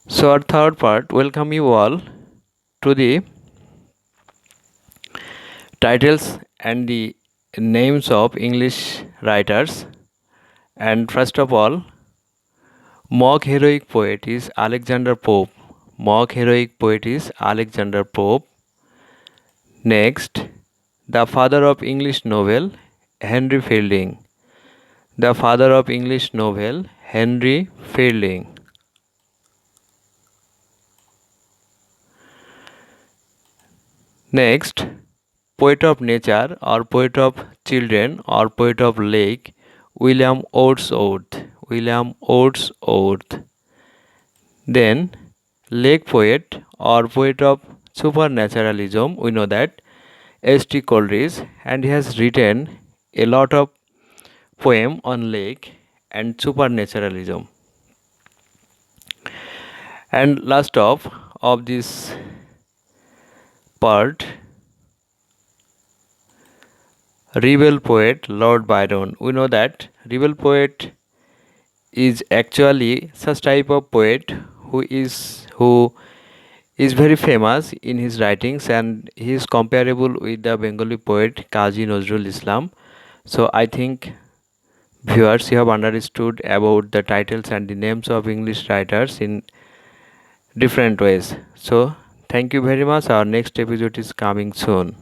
So, our third part, welcome you all to the titles and the names of English writers. And first of all, mock heroic poet is Alexander Pope. Mock heroic poet is Alexander Pope. Next, the father of English novel, Henry Fielding. The father of English novel, Henry Fielding. Next, poet of nature or poet of children or poet of lake, William Wordsworth. William Wordsworth. Then, lake poet or poet of supernaturalism, we know that S.T. Coleridge, and he has written a lot of poem on lake and supernaturalism. And last of this part, rebel poet Lord Byron. We know that rebel poet is actually such type of poet who is very famous in his writings, and he is comparable with the Bengali poet Kazi Nazrul Islam. So I think viewers, you have understood about the titles and the names of English writers in different ways. So thank you very much. Our next episode is coming soon.